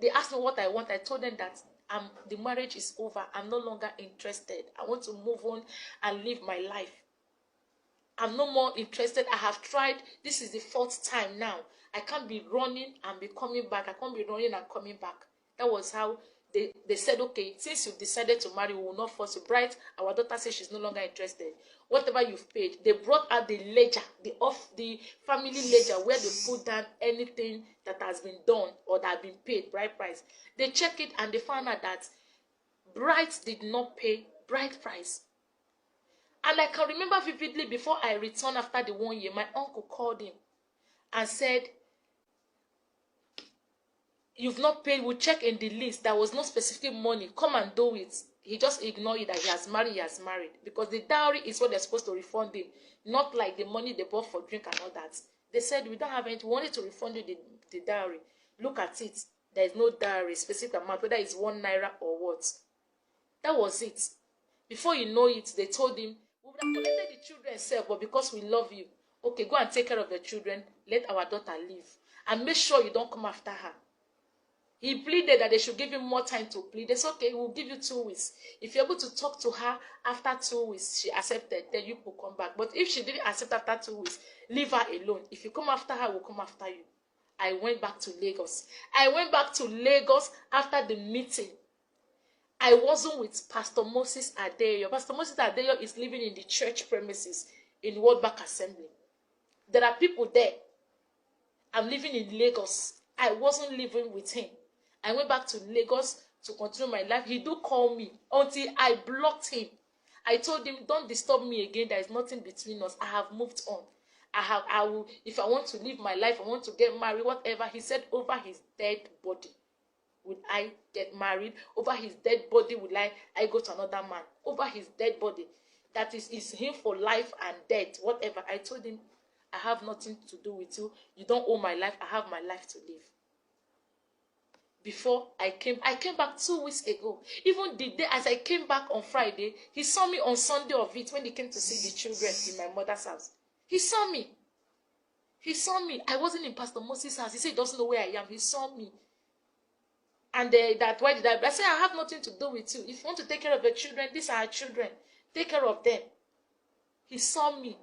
They asked me what I want. I told them that the marriage is over. I'm no longer interested. I want to move on and live my life. I'm no more interested. I have tried. This is the 4th time now. I can't be running and be coming back. I can't be running and coming back. That was how they said, okay, since you've decided to marry, we will not force you. Bright, our daughter says she's no longer interested. Whatever you've paid, they brought out the ledger, the family ledger, where they put down anything that has been done or that has been paid, bride price. They check it and they found out that Bright did not pay bride price. And I can remember vividly, before I returned after the 1 year, my uncle called him and said, you've not paid, we'll check in the list. There was no specific money. Come and do it. He just ignored it that he has married. Because the dowry is what they're supposed to refund him. Not like the money they bought for drink and all that. They said, we don't have anything. We wanted to refund you the dowry. Look at it. There is no dowry, specific amount, whether it's 1 naira or what. That was it. Before you know it, they told him, we would have collected the children self, but because we love you, okay, go and take care of the children. Let our daughter live. And make sure you don't come after her. He pleaded that they should give him more time to plead. They said, okay, we'll give you 2 weeks. If you're able to talk to her after 2 weeks, she accepted, then you will come back. But if she didn't accept after 2 weeks, leave her alone. If you come after her, we'll come after you. I went back to Lagos. I went back to Lagos after the meeting. I wasn't with Pastor Moses Adeyo. Pastor Moses Adeyo is living in the church premises in World Bank Assembly. There are people there. I'm living in Lagos. I wasn't living with him. I went back to Lagos to continue my life. He do call me until I blocked him. I told him, don't disturb me again. There is nothing between us. I have moved on. I will, if I want to live my life, I want to get married, whatever. He said, over his dead body would I get married. Over his dead body would I go to another man. Over his dead body. That is him for life and death, whatever. I told him, I have nothing to do with you. You don't own my life. I have my life to live. Before I came back 2 weeks ago. Even the day as I came back on Friday, he saw me on Sunday of it when he came to see the children in my mother's house. He saw me. He saw me. I wasn't in Pastor Moses' house. He said he doesn't know where I am. He saw me. And that, why did I say, I have nothing to do with you. If you want to take care of the children, these are our children. Take care of them. He saw me.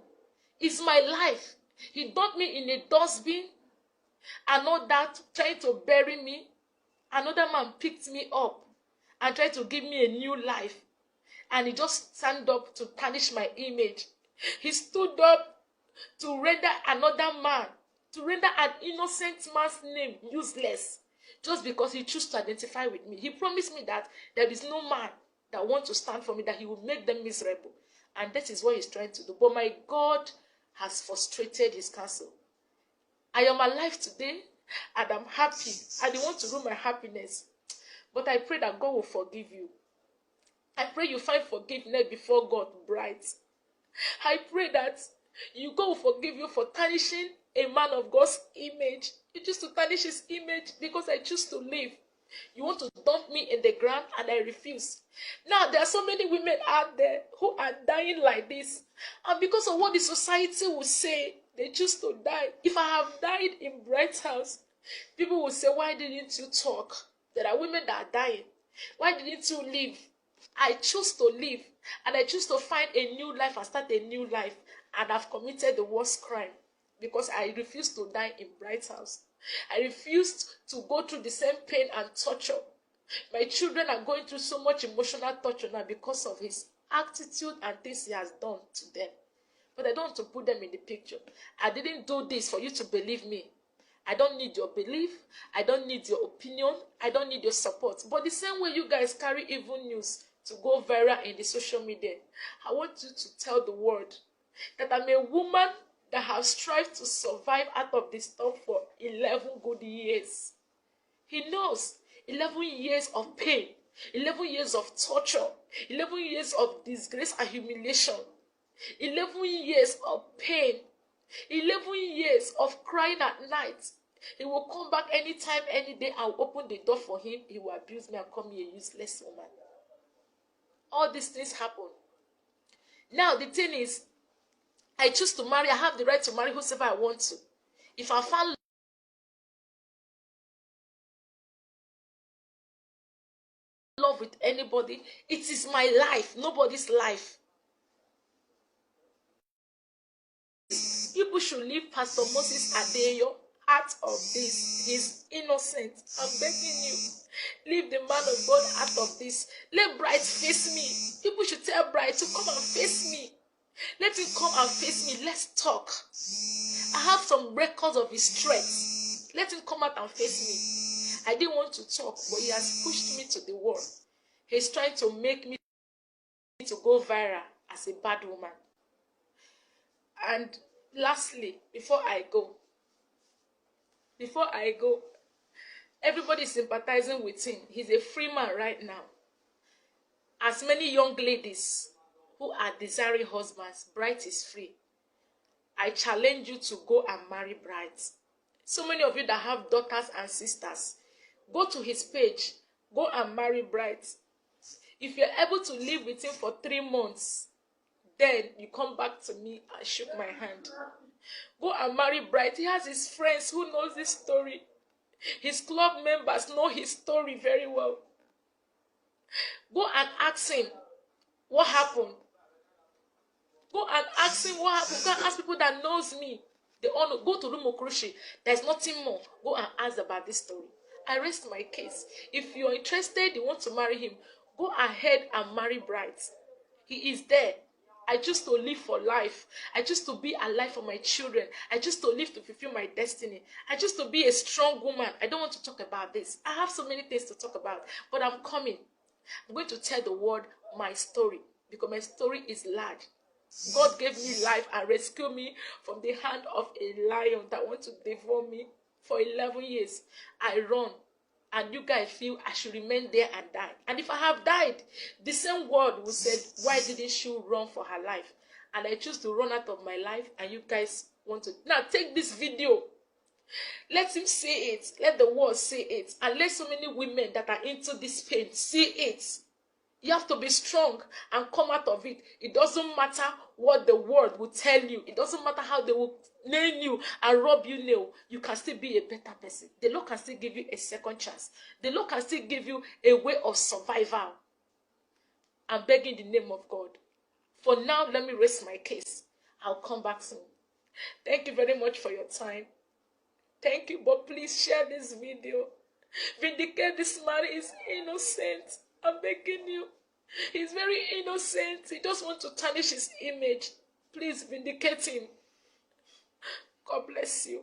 It's my life. He dumped me in a dustbin. And all that, trying to bury me. Another man picked me up and tried to give me a new life. And he just stand up to tarnish my image. He stood up to render another man, to render an innocent man's name useless. Just because he chose to identify with me. He promised me that there is no man that wants to stand for me, that he will make them miserable. And that is what he's trying to do. But my God has frustrated his counsel. I am alive today and I'm happy. I don't want to ruin my happiness. But I pray that God will forgive you. I pray you find forgiveness before God, bright. I pray that God will forgive you for tarnishing a man of God's image. You choose to tarnish his image because I choose to live. You want to dump me in the ground and I refuse. Now there are so many women out there who are dying like this. And because of what the society will say, they choose to die. If I have died in Bright's house, people will say, why didn't you talk? There are women that are dying. Why didn't you live? I choose to live. And I choose to find a new life and start a new life. And I've committed the worst crime. Because I refused to die in Bright's house. I refused to go through the same pain and torture. My children are going through so much emotional torture now because of his attitude and things he has done to them. But I don't want to put them in the picture. I didn't do this for you to believe me. I don't need your belief. I don't need your opinion. I don't need your support. But the same way you guys carry evil news to go viral in the social media, I want you to tell the world that I'm a woman that have strived to survive out of this stuff for 11 good years. He knows 11 years of pain, 11 years of torture, 11 years of disgrace and humiliation, 11 years of pain, 11 years of crying at night. He will come back anytime, any day. I'll open the door for him. He will abuse me and call me a useless woman. All these things happen. Now the thing is, I choose to marry. I have the right to marry whoever I want to. If I found love with anybody. It is my life, nobody's life. People should leave Pastor Moses Adeyo out of this. He's innocent. I'm begging you. Leave the man of God out of this. Let Bright face me. People should tell Bright to come and face me. Let him come and face me. Let's talk. I have some records of his threats. Let him come out and face me. I didn't want to talk, but he has pushed me to the wall. He's trying to make me to go viral as a bad woman. And lastly, before I go, everybody is sympathizing with him. He's a free man right now. As many young ladies who are desiring husbands, Bright is free. I challenge you to go and marry Bright. So many of you that have daughters and sisters, go to his page, go and marry Bright. If you're able to live with him for 3 months, then you come back to me and shook my hand. Go and marry Bright. He has his friends who knows this story. His club members know his story very well. Go and ask him what happened. Go and ask him what happened. Go and ask people that knows me. They all know. Go to Lumokrushi. There's nothing more. Go and ask about this story. I rest my case. If you're interested, you want to marry him, go ahead and marry Bright. He is there. I choose to live for life. I choose to be alive for my children. I choose to live to fulfill my destiny. I choose to be a strong woman. I don't want to talk about this. I have so many things to talk about, but I'm coming. I'm going to tell the world my story because my story is large. God gave me life and rescued me from the hand of a lion that wants to devour me for 11 years. I run. And you guys feel I should remain there and die. And if I have died, the same word will say, why didn't she run for her life? And I choose to run out of my life, and you guys want to. Now take this video. Let him see it. Let the world see it. And let so many women that are into this pain see it. You have to be strong and come out of it. It doesn't matter what the world will tell you. It doesn't matter how they will nail you and rub you nail. You can still be a better person. The Lord can still give you a second chance. The Lord can still give you a way of survival. I'm begging in the name of God. For now, let me rest my case. I'll come back soon. Thank you very much for your time. Thank you, but please share this video. Vindicate this man. Is innocent. I'm begging you. He's very innocent. He just wants to tarnish his image. Please vindicate him. God bless you.